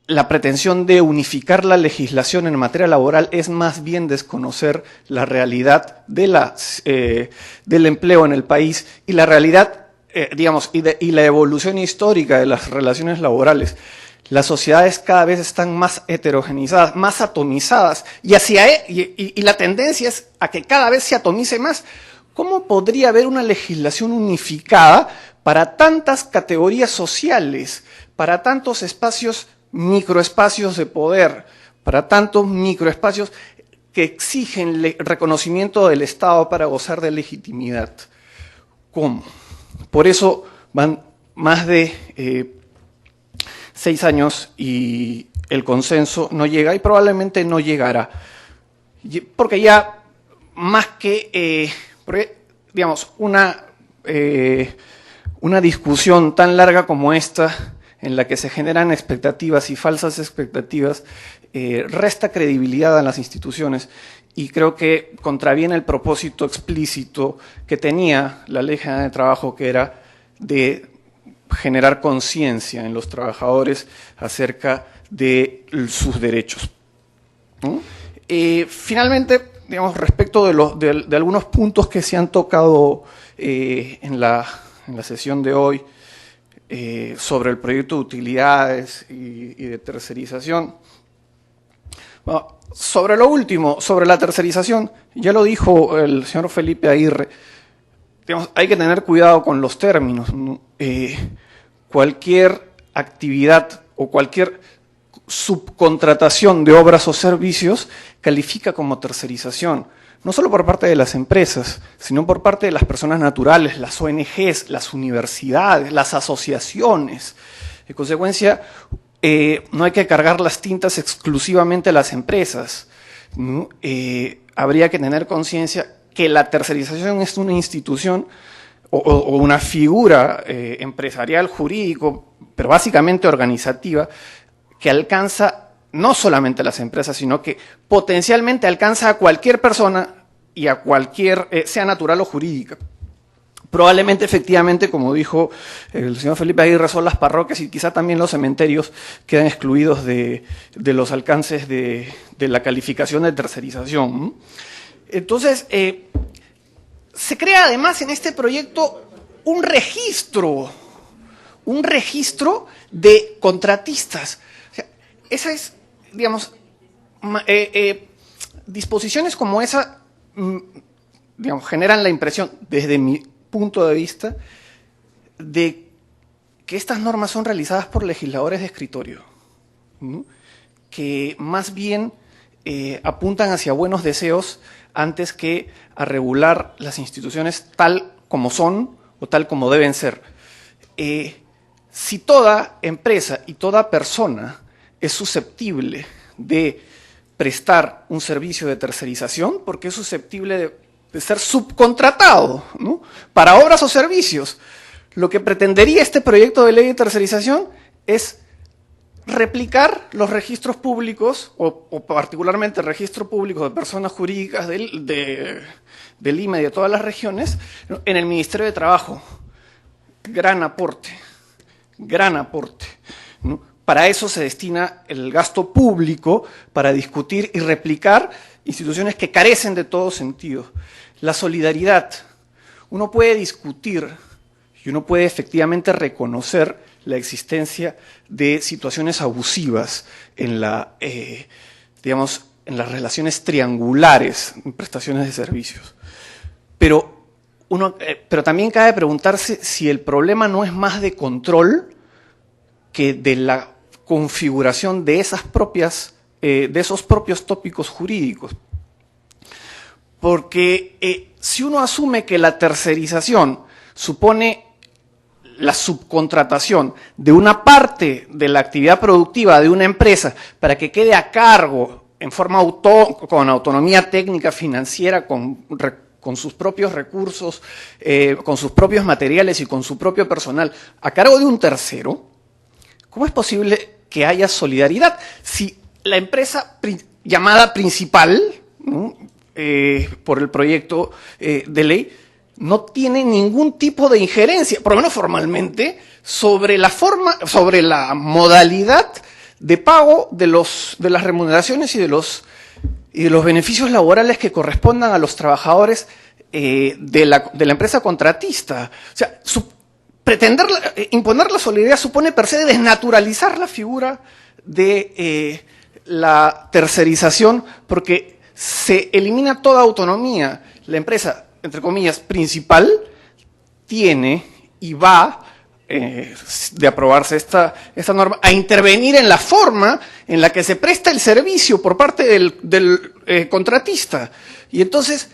la pretensión de unificar la legislación en materia laboral es más bien desconocer la realidad de del empleo en el país y la realidad, y la evolución histórica de las relaciones laborales. Las sociedades cada vez están más heterogenizadas, más atomizadas, y la tendencia es a que cada vez se atomice más. ¿Cómo podría haber una legislación unificada para tantas categorías sociales, para tantos microespacios de poder, para tantos microespacios que exigen reconocimiento del Estado para gozar de legitimidad? ¿Cómo? Por eso van más de 6 años y el consenso no llega, y probablemente no llegará. Porque ya más que, una discusión tan larga como esta, en la que se generan expectativas y falsas expectativas, resta credibilidad a las instituciones, y creo que contraviene el propósito explícito que tenía la Ley General de Trabajo, que era de generar conciencia en los trabajadores acerca de sus derechos. ¿No? Finalmente, respecto de algunos puntos que se han tocado en la sesión de hoy, sobre el proyecto de utilidades y de tercerización. Bueno, sobre lo último, sobre la tercerización, ya lo dijo el señor Felipe Aguirre, hay que tener cuidado con los términos, ¿no? Cualquier actividad o cualquier subcontratación de obras o servicios califica como tercerización, no solo por parte de las empresas, sino por parte de las personas naturales, las ONGs, las universidades, las asociaciones. En consecuencia, no hay que cargar las tintas exclusivamente a las empresas, ¿no? Habría que tener conciencia que la tercerización es una institución o una figura empresarial, jurídico, pero básicamente organizativa, que alcanza no solamente a las empresas, sino que potencialmente alcanza a cualquier persona y a cualquier, sea natural o jurídica. Probablemente, efectivamente, como dijo el señor Felipe Aguirre, son las parroquias y quizá también los cementerios quedan excluidos de los alcances de la calificación de tercerización. Entonces, se crea además en este proyecto un registro de contratistas. O sea, esa es, disposiciones como esa, generan la impresión, desde mi punto de vista, de que estas normas son realizadas por legisladores de escritorio, ¿no? Que más bien apuntan hacia buenos deseos antes que a regular las instituciones tal como son o tal como deben ser. Si toda empresa y toda persona es susceptible de prestar un servicio de tercerización, porque es susceptible de ser subcontratado, ¿no? Para obras o servicios, lo que pretendería este proyecto de ley de tercerización es replicar los registros públicos, o particularmente el registro público de personas jurídicas de Lima y de todas las regiones, ¿no? En el Ministerio de Trabajo. Gran aporte, ¿no? Para eso se destina el gasto público, para discutir y replicar instituciones que carecen de todo sentido. La solidaridad. Uno puede discutir y uno puede efectivamente reconocer la existencia de situaciones abusivas en en las relaciones triangulares en prestaciones de servicios. Pero también cabe preguntarse si el problema no es más de control que de la configuración de esos propios tópicos jurídicos. Porque si uno asume que la tercerización supone la subcontratación de una parte de la actividad productiva de una empresa para que quede a cargo en forma con autonomía técnica, financiera, con sus propios recursos, con sus propios materiales y con su propio personal, a cargo de un tercero, ¿cómo es posible que haya solidaridad si la empresa llamada principal, ¿no? Por el proyecto de ley, no tiene ningún tipo de injerencia, por lo menos formalmente, sobre la modalidad de pago de las remuneraciones y de los beneficios laborales que correspondan a los trabajadores de la empresa contratista. O sea, imponer la solidaridad supone per se desnaturalizar la figura de la tercerización, porque se elimina toda autonomía. La empresa, entre comillas, principal, tiene y va, de aprobarse esta norma, a intervenir en la forma en la que se presta el servicio por parte del contratista. Y entonces,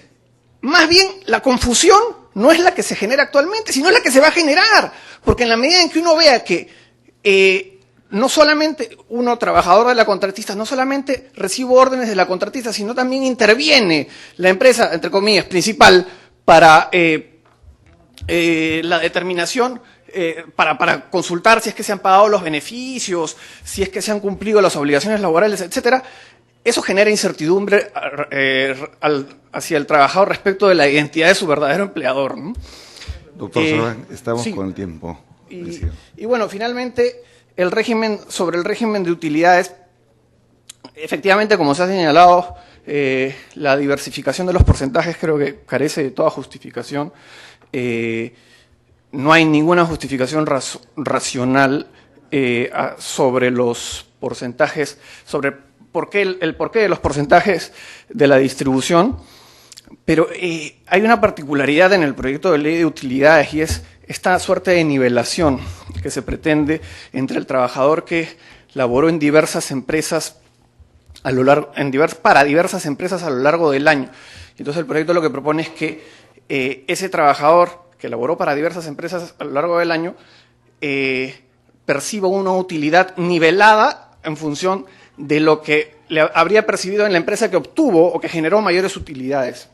más bien, la confusión no es la que se genera actualmente, sino la que se va a generar. Porque en la medida en que uno vea que no solamente uno, trabajador de la contratista, no solamente recibe órdenes de la contratista, sino también interviene la empresa, entre comillas, principal, para la determinación, para consultar si es que se han pagado los beneficios, si es que se han cumplido las obligaciones laborales, etcétera. Eso genera incertidumbre hacia el trabajador respecto de la identidad de su verdadero empleador, ¿no? Doctor Serván, estamos sí. con el tiempo. Y bueno, finalmente, sobre el régimen de utilidades, efectivamente, como se ha señalado, la diversificación de los porcentajes creo que carece de toda justificación. No hay ninguna justificación racional sobre los porcentajes, sobre el porqué de los porcentajes de la distribución, pero hay una particularidad en el proyecto de ley de utilidades, y es esta suerte de nivelación que se pretende entre el trabajador que laboró en diversas empresas para diversas empresas a lo largo del año. Entonces el proyecto lo que propone es que ese trabajador que laboró para diversas empresas a lo largo del año perciba una utilidad nivelada en función de lo que le habría percibido en la empresa que obtuvo o que generó mayores utilidades.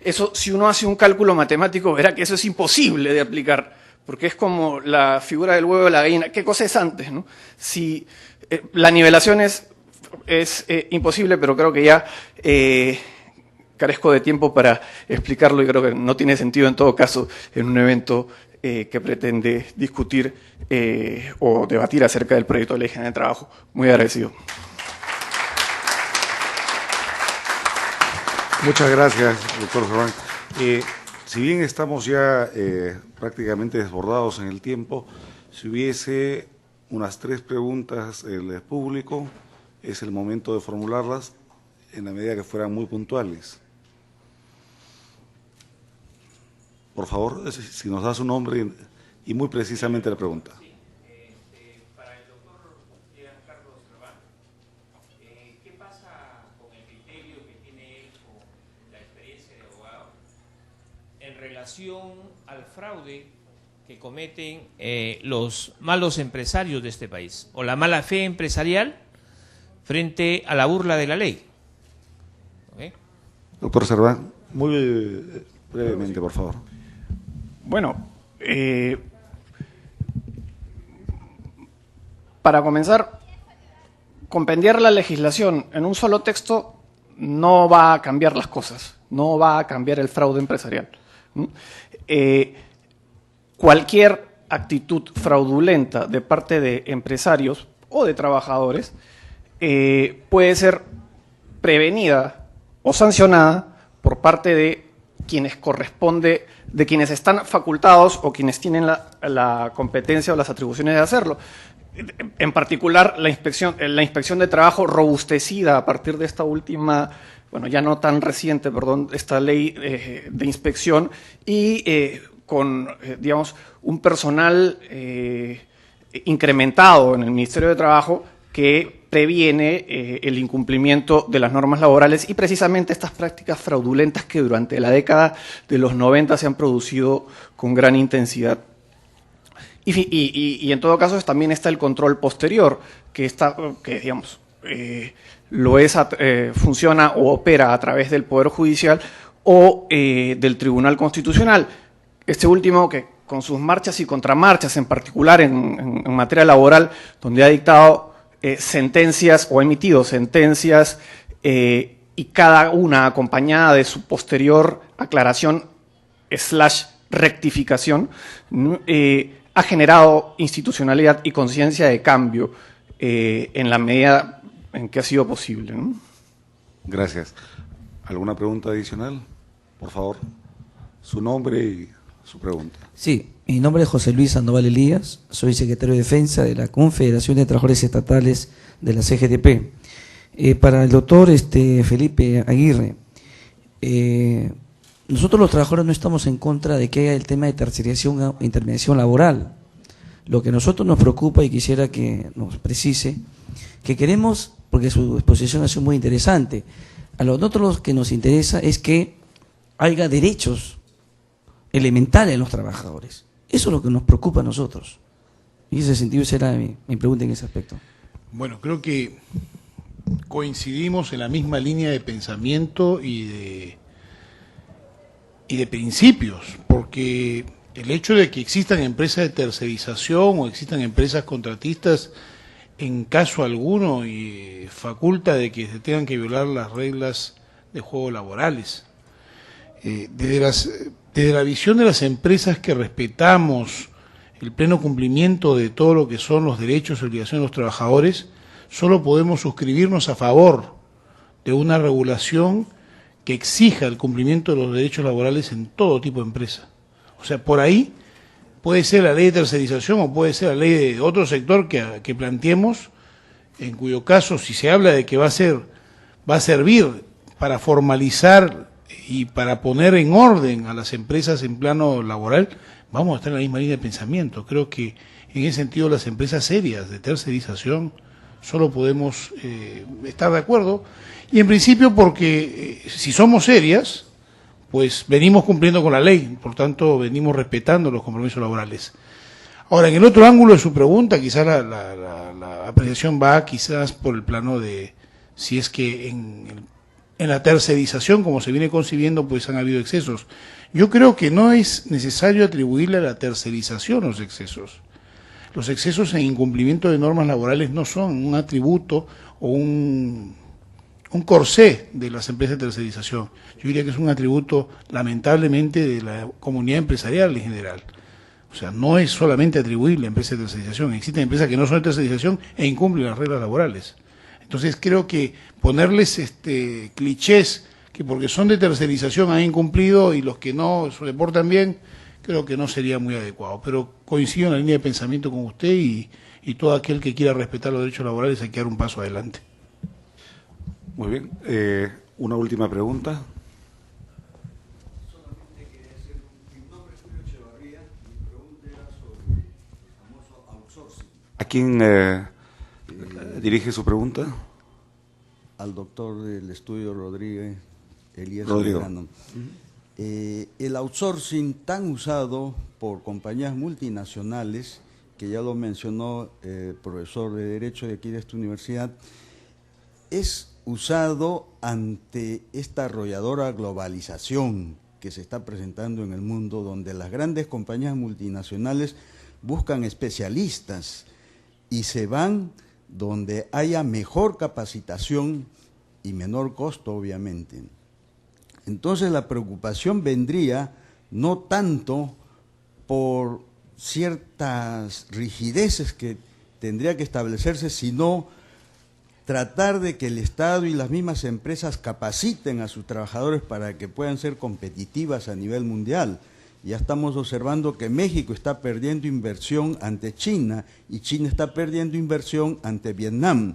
Eso, si uno hace un cálculo matemático, verá que eso es imposible de aplicar, porque es como la figura del huevo de la gallina. ¿Qué cosa es antes, no? Si la nivelación es imposible, pero creo que ya carezco de tiempo para explicarlo, y creo que no tiene sentido en todo caso en un evento que pretende discutir o debatir acerca del proyecto de ley general de trabajo. Muy agradecido. Muchas gracias, doctor Serván. Si bien estamos ya prácticamente desbordados en el tiempo, si hubiese unas 3 preguntas del público, es el momento de formularlas en la medida que fueran muy puntuales. Por favor, si nos da su nombre y muy precisamente la pregunta. Sí, para el doctor Giancarlo Serván, ¿qué pasa con el criterio que tiene él con la experiencia de abogado en relación al fraude que cometen los malos empresarios de este país, o la mala fe empresarial frente a la burla de la ley? ¿Okay? Doctor Serván, muy brevemente, por favor. Bueno, para comenzar, compendiar la legislación en un solo texto no va a cambiar las cosas, no va a cambiar el fraude empresarial. Cualquier actitud fraudulenta de parte de empresarios o de trabajadores puede ser prevenida o sancionada por parte de quienes están facultados o quienes tienen la competencia o las atribuciones de hacerlo. En particular, la inspección de trabajo robustecida a partir de esta última, bueno, ya no tan reciente, perdón, esta ley de inspección, y con, digamos, un personal incrementado en el Ministerio de Trabajo que previene el incumplimiento de las normas laborales y precisamente estas prácticas fraudulentas que durante la década de los 90 se han producido con gran intensidad. Y en todo caso también está el control posterior, que digamos, funciona o opera a través del Poder Judicial o del Tribunal Constitucional. Este último que con sus marchas y contramarchas, en particular en materia laboral, donde ha dictado sentencias o ha emitido sentencias y cada una acompañada de su posterior aclaración / rectificación, ha generado institucionalidad y conciencia de cambio en la medida en que ha sido posible, ¿no? Gracias. ¿Alguna pregunta adicional? Por favor, su nombre y su pregunta. Sí, mi nombre es José Luis Sandoval Elías, soy secretario de Defensa de la Confederación de Trabajadores Estatales de la CGTP. Para el doctor Felipe Aguirre, nosotros los trabajadores no estamos en contra de que haya el tema de tercerización o intermediación laboral. Lo que a nosotros nos preocupa, y quisiera que nos precise, que queremos, porque su exposición ha sido muy interesante, a nosotros lo que nos interesa es que haya derechos elementales en los trabajadores. Eso es lo que nos preocupa a nosotros. En ese sentido, esa era mi pregunta en ese aspecto. Bueno, creo que coincidimos en la misma línea de pensamiento y de principios, porque el hecho de que existan empresas de tercerización o existan empresas contratistas en caso alguno y faculta de que se tengan que violar las reglas de juego laborales. Desde la visión de las empresas que respetamos el pleno cumplimiento de todo lo que son los derechos y obligaciones de los trabajadores, solo podemos suscribirnos a favor de una regulación que exija el cumplimiento de los derechos laborales en todo tipo de empresa. O sea, por ahí puede ser la ley de tercerización o puede ser la ley de otro sector que planteemos, en cuyo caso, si se habla de que va a servir para formalizar y para poner en orden a las empresas en plano laboral, vamos a estar en la misma línea de pensamiento. Creo que en ese sentido las empresas serias de tercerización solo podemos estar de acuerdo, y en principio porque si somos serias, pues venimos cumpliendo con la ley, por tanto venimos respetando los compromisos laborales. Ahora, en el otro ángulo de su pregunta, quizás la apreciación va quizás por el plano de si es que en la tercerización, como se viene concibiendo, pues han habido excesos. Yo creo que no es necesario atribuirle a la tercerización los excesos. Los excesos en incumplimiento de normas laborales no son un atributo o un corsé de las empresas de tercerización. Yo diría que es un atributo, lamentablemente, de la comunidad empresarial en general. O sea, no es solamente atribuible a empresas de tercerización. Existen empresas que no son de tercerización e incumplen las reglas laborales. Entonces creo que ponerles clichés que porque son de tercerización han incumplido y los que no se reportan bien, creo que no sería muy adecuado. Pero coincido en la línea de pensamiento con usted y todo aquel que quiera respetar los derechos laborales hay que dar un paso adelante. Muy bien. Una última pregunta. Solamente quería decir, mi nombre es Julio Echevarría, mi pregunta era sobre el famoso outsourcing. ¿A quién dirige su pregunta? Al doctor del estudio Rodríguez Elías. Rodrigo. El outsourcing tan usado por compañías multinacionales, que ya lo mencionó el profesor de Derecho de aquí de esta universidad, es usado ante esta arrolladora globalización que se está presentando en el mundo, donde las grandes compañías multinacionales buscan especialistas y se van donde haya mejor capacitación y menor costo, obviamente. Entonces la preocupación vendría no tanto por ciertas rigideces que tendría que establecerse, sino tratar de que el Estado y las mismas empresas capaciten a sus trabajadores para que puedan ser competitivas a nivel mundial. Ya estamos observando que México está perdiendo inversión ante China y China está perdiendo inversión ante Vietnam,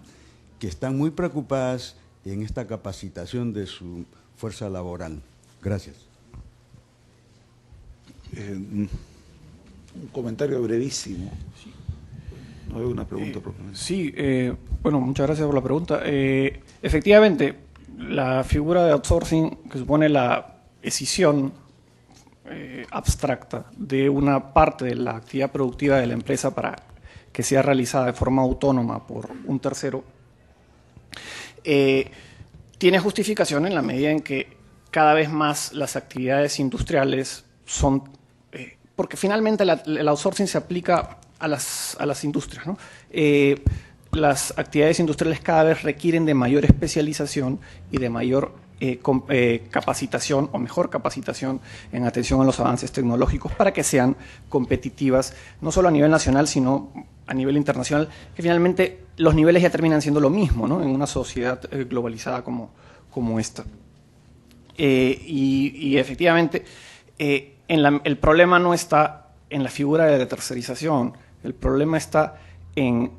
que están muy preocupadas en esta capacitación de su fuerza laboral. Gracias. Un comentario brevísimo. No veo una pregunta propiamente. Sí, bueno, muchas gracias por la pregunta. Efectivamente, la figura de outsourcing, que supone la escisión abstracta de una parte de la actividad productiva de la empresa para que sea realizada de forma autónoma por un tercero, tiene justificación en la medida en que cada vez más las actividades industriales son, porque finalmente el outsourcing se aplica a las industrias, ¿no? Las actividades industriales cada vez requieren de mayor especialización y de mayor capacitación o mejor capacitación en atención a los avances tecnológicos para que sean competitivas, no solo a nivel nacional, sino a nivel internacional, que finalmente los niveles ya terminan siendo lo mismo, ¿no? En una sociedad globalizada como esta. Y efectivamente, el problema no está en la figura de la tercerización, el problema está en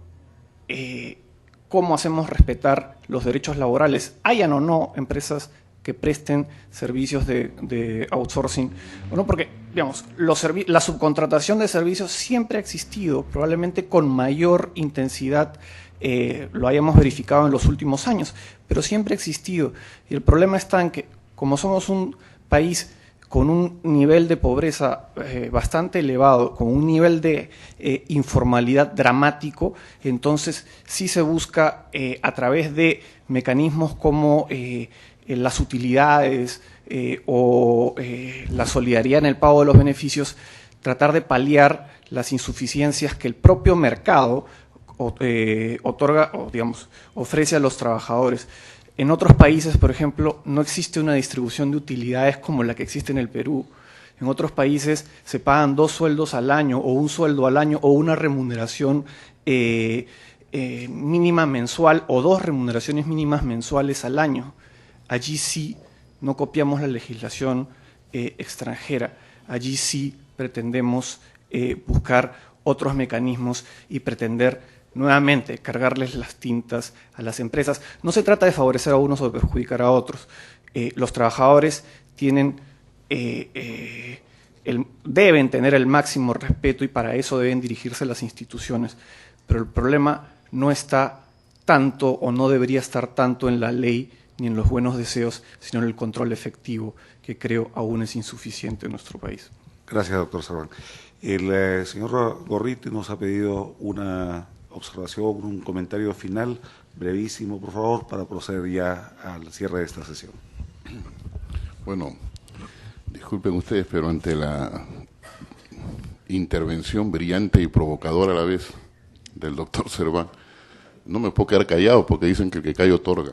cómo hacemos respetar los derechos laborales, hayan o no empresas que presten servicios de outsourcing, ¿no? Porque, digamos, la subcontratación de servicios siempre ha existido, probablemente con mayor intensidad, lo hayamos verificado en los últimos años, pero siempre ha existido. Y el problema está en que, como somos un país con un nivel de pobreza bastante elevado, con un nivel de informalidad dramático, entonces sí se busca a través de mecanismos como las utilidades o la solidaridad en el pago de los beneficios, tratar de paliar las insuficiencias que el propio mercado otorga o, digamos, ofrece a los trabajadores. En otros países, por ejemplo, no existe una distribución de utilidades como la que existe en el Perú. En otros países se pagan 2 sueldos al año o un sueldo al año o una remuneración mínima mensual o 2 remuneraciones mínimas mensuales al año. Allí sí no copiamos la legislación extranjera. Allí sí pretendemos buscar otros mecanismos y pretender nuevamente cargarles las tintas a las empresas. No se trata de favorecer a unos o de perjudicar a otros. Los trabajadores deben tener el máximo respeto y para eso deben dirigirse a las instituciones. Pero el problema no está tanto o no debería estar tanto en la ley ni en los buenos deseos, sino en el control efectivo, que creo aún es insuficiente en nuestro país. Gracias, doctor Serván. El señor Gorriti nos ha pedido una observación, un comentario final, brevísimo, por favor, para proceder ya al cierre de esta sesión. Bueno, disculpen ustedes, pero ante la intervención brillante y provocadora a la vez del doctor Serván, no me puedo quedar callado porque dicen que el que calla otorga.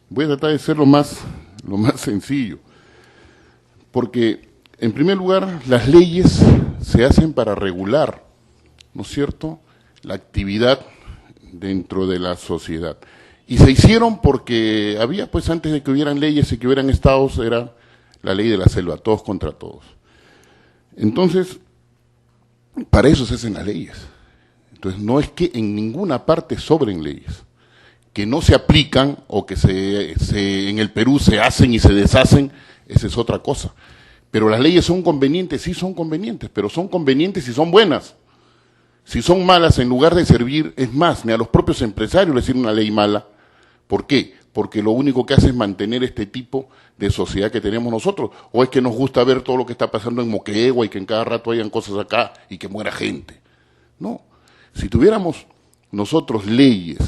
Voy a tratar de ser lo más sencillo, porque en primer lugar las leyes se hacen para regular, ¿no es cierto?, la actividad dentro de la sociedad. Y se hicieron porque había, pues antes de que hubieran leyes y que hubieran estados, era la ley de la selva, todos contra todos. Entonces, para eso se hacen las leyes. Entonces, no es que en ninguna parte sobren leyes, que no se aplican o que en el Perú se hacen y se deshacen, esa es otra cosa. Pero las leyes son convenientes, sí son convenientes, pero son convenientes si son buenas. Si son malas, en lugar de servir, es más, ni a los propios empresarios les sirve una ley mala. ¿Por qué? Porque lo único que hace es mantener este tipo de sociedad que tenemos nosotros. ¿O es que nos gusta ver todo lo que está pasando en Moquegua y que en cada rato hayan cosas acá y que muera gente? No. Si tuviéramos nosotros leyes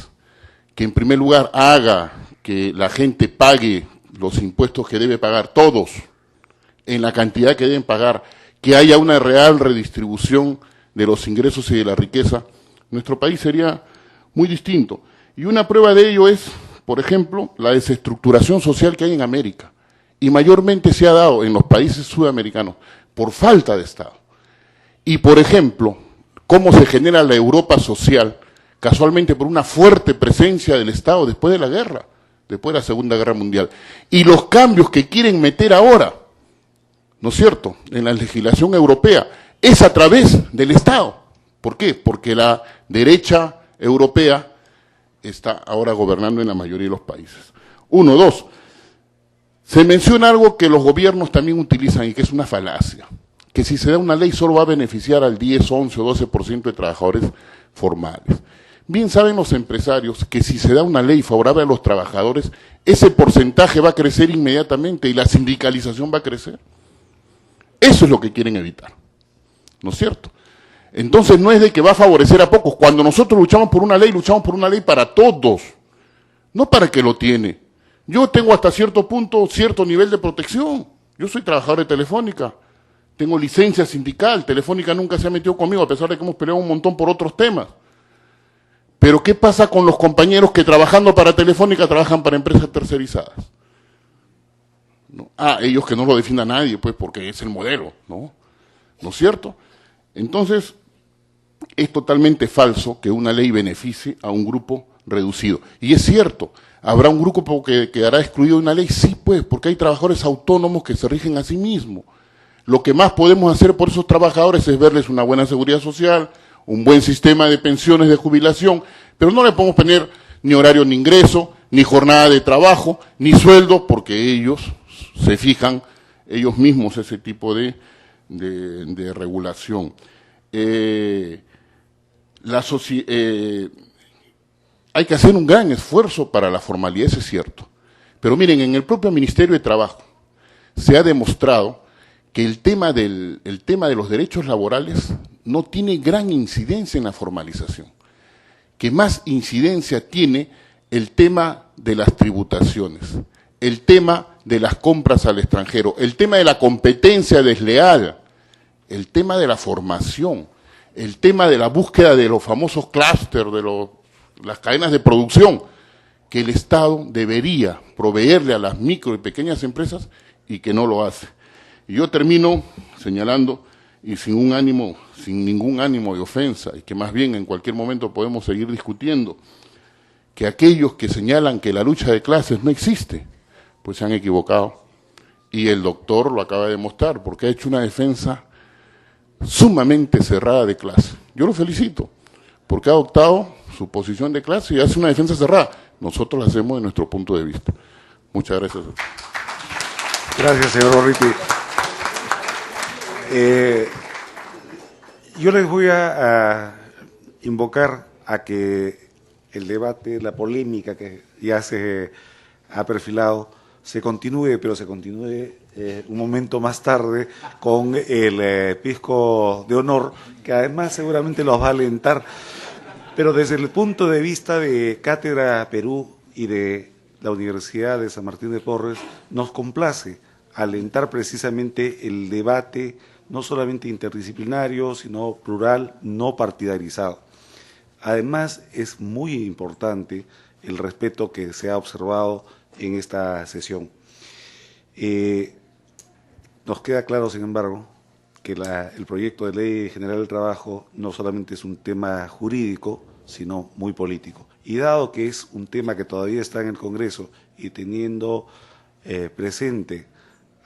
que en primer lugar haga que la gente pague los impuestos que debe pagar, todos, en la cantidad que deben pagar, que haya una real redistribución de los ingresos y de la riqueza, nuestro país sería muy distinto. Y una prueba de ello es, por ejemplo, la desestructuración social que hay en América. Y mayormente se ha dado en los países sudamericanos por falta de Estado. Y, por ejemplo, cómo se genera la Europa social, casualmente por una fuerte presencia del Estado después de la guerra, después de la Segunda Guerra Mundial. Y los cambios que quieren meter ahora, ¿no es cierto?, en la legislación europea, es a través del Estado. ¿Por qué? Porque la derecha europea está ahora gobernando en la mayoría de los países. 1, 2. Se menciona algo que los gobiernos también utilizan y que es una falacia, que si se da una ley solo va a beneficiar al 10, 11 o 12% de trabajadores formales. Bien saben los empresarios que si se da una ley favorable a los trabajadores, ese porcentaje va a crecer inmediatamente y la sindicalización va a crecer. Eso es lo que quieren evitar, ¿no es cierto? Entonces no es de que va a favorecer a pocos. Cuando nosotros luchamos por una ley para todos, no para el que lo tiene. Yo tengo hasta cierto punto, cierto nivel de protección. Yo soy trabajador de Telefónica, tengo licencia sindical, Telefónica nunca se ha metido conmigo, a pesar de que hemos peleado un montón por otros temas. Pero ¿qué pasa con los compañeros que trabajando para Telefónica trabajan para empresas tercerizadas? ¿no? Ellos que no lo defienda nadie, pues, porque es el modelo, ¿no? ¿No es cierto? Entonces, es totalmente falso que una ley beneficie a un grupo reducido. Y es cierto, ¿habrá un grupo que quedará excluido de una ley? Sí, pues, porque hay trabajadores autónomos que se rigen a sí mismos. Lo que más podemos hacer por esos trabajadores es verles una buena seguridad social, un buen sistema de pensiones de jubilación, pero no le podemos poner ni horario ni ingreso, ni jornada de trabajo, ni sueldo, porque ellos se fijan ellos mismos ese tipo de regulación. Hay que hacer un gran esfuerzo para la formalidad, eso es cierto. Pero miren, en el propio Ministerio de Trabajo se ha demostrado que el tema de los derechos laborales no tiene gran incidencia en la formalización, que más incidencia tiene el tema de las tributaciones, el tema de las compras al extranjero, el tema de la competencia desleal, el tema de la formación, el tema de la búsqueda de los famosos clústeres, de las cadenas de producción, que el Estado debería proveerle a las micro y pequeñas empresas y que no lo hace. Y yo termino señalando, y sin ningún ánimo de ofensa, y que más bien en cualquier momento podemos seguir discutiendo, que aquellos que señalan que la lucha de clases no existe, pues se han equivocado. Y el doctor lo acaba de demostrar, porque ha hecho una defensa sumamente cerrada de clase. Yo lo felicito, porque ha adoptado su posición de clase y hace una defensa cerrada. Nosotros la hacemos de nuestro punto de vista. Muchas gracias. Gracias, señor Borriti. Yo les voy a invocar a que el debate, la polémica que ya se ha perfilado, se continúe, pero se continúe un momento más tarde con el pisco de honor, que además seguramente los va a alentar, pero desde el punto de vista de Cátedra Perú y de la Universidad de San Martín de Porres, nos complace alentar precisamente el debate, no solamente interdisciplinario, sino plural, no partidarizado. Además, es muy importante el respeto que se ha observado en esta sesión. Nos queda claro, sin embargo, que el proyecto de Ley General del Trabajo no solamente es un tema jurídico, sino muy político. Y dado que es un tema que todavía está en el Congreso y teniendo presente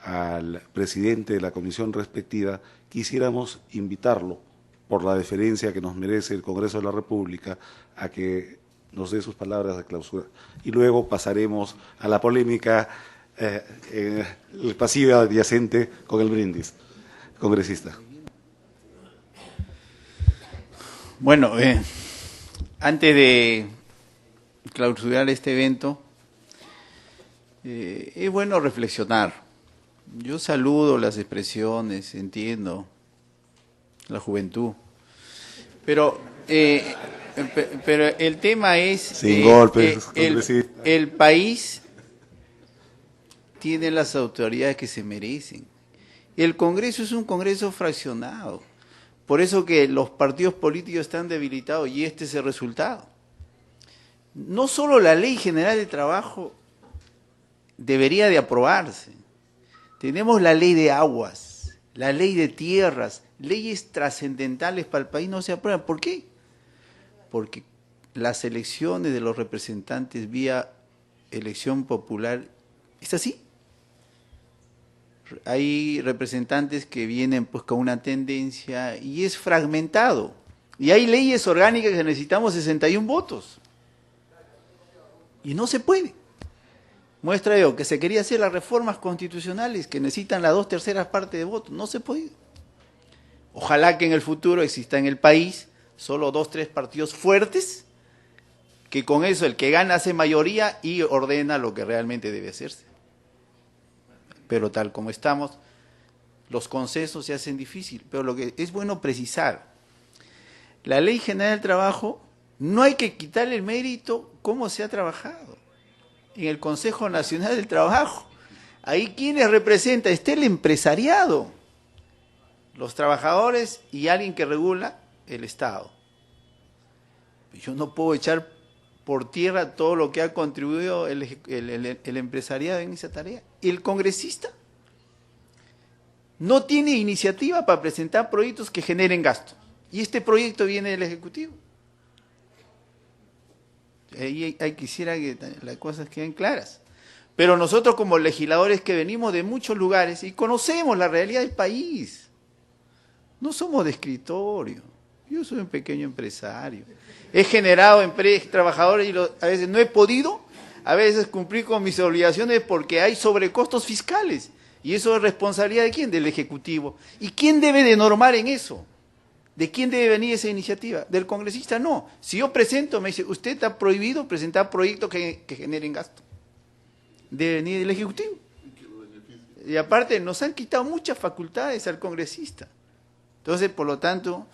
al presidente de la comisión respectiva, quisiéramos invitarlo, por la deferencia que nos merece el Congreso de la República, a que nos dé sus palabras de clausura. Y luego pasaremos a la polémica el pasillo adyacente con el brindis. Congresista. Bueno, antes de clausurar este evento, es bueno reflexionar. Yo saludo las expresiones, entiendo la juventud, pero el tema es sin golpes, el país tiene las autoridades que se merecen. El Congreso es un Congreso fraccionado, por eso que los partidos políticos están debilitados y este es el resultado. No solo la Ley General de Trabajo debería de aprobarse, tenemos la Ley de Aguas, la Ley de Tierras, leyes trascendentales para el país no se aprueban. ¿Por qué? Porque las elecciones de los representantes vía elección popular es así. Hay representantes que vienen pues con una tendencia y es fragmentado. Y hay leyes orgánicas que necesitamos 61 votos. Y no se puede. Muestra yo que se quería hacer las reformas constitucionales que necesitan las 2/3 partes de votos. No se puede. Ojalá que en el futuro exista en el país solo 2 o 3 partidos fuertes, que con eso el que gana hace mayoría y ordena lo que realmente debe hacerse. Pero tal como estamos, los consensos se hacen difícil. Pero lo que es bueno precisar, la Ley General del Trabajo, no hay que quitarle el mérito cómo se ha trabajado en el Consejo Nacional del Trabajo. Ahí quienes representa, está el empresariado, los trabajadores y alguien que regula, el Estado. Yo no puedo echar por tierra todo lo que ha contribuido el empresariado en esa tarea. El congresista no tiene iniciativa para presentar proyectos que generen gasto. Y este proyecto viene del Ejecutivo. Ahí quisiera que las cosas queden claras. Pero nosotros como legisladores que venimos de muchos lugares y conocemos la realidad del país, no somos de escritorio. Yo soy un pequeño empresario. He generado trabajadores y a veces no he podido, a veces cumplir con mis obligaciones porque hay sobrecostos fiscales. ¿Y eso es responsabilidad de quién? Del Ejecutivo. ¿Y quién debe de normar en eso? ¿De quién debe venir esa iniciativa? ¿Del congresista? No. Si yo presento, me dice, usted está prohibido presentar proyectos que generen gasto. Debe venir del Ejecutivo. Y aparte, nos han quitado muchas facultades al congresista. Entonces, por lo tanto,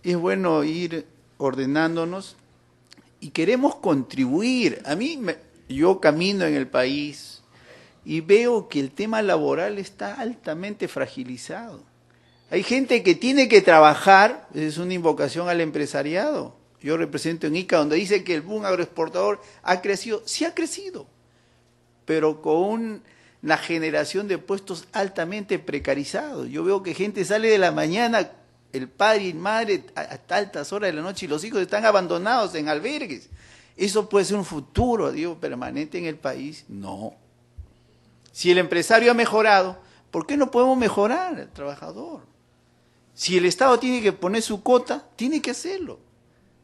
es bueno ir ordenándonos y queremos contribuir. Yo camino en el país y veo que el tema laboral está altamente fragilizado. Hay gente que tiene que trabajar, es una invocación al empresariado. Yo represento en ICA, donde dice que el boom agroexportador ha crecido. Sí ha crecido, pero con una generación de puestos altamente precarizados. Yo veo que gente sale de la mañana, el padre y madre, hasta altas horas de la noche, y los hijos están abandonados en albergues. ¿Eso puede ser un futuro, digo, permanente en el país? No. Si el empresario ha mejorado, ¿por qué no podemos mejorar al trabajador? Si el Estado tiene que poner su cuota, tiene que hacerlo.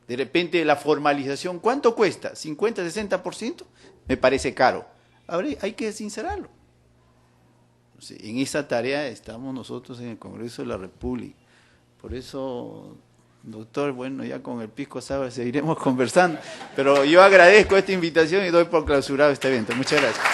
De repente la formalización, ¿cuánto cuesta? ¿50, 60%? Me parece caro. Ahora hay que sincerarlo. En esa tarea estamos nosotros en el Congreso de la República. Por eso, doctor, bueno, ya con el pisco sour seguiremos conversando. Pero yo agradezco esta invitación y doy por clausurado este evento. Muchas gracias.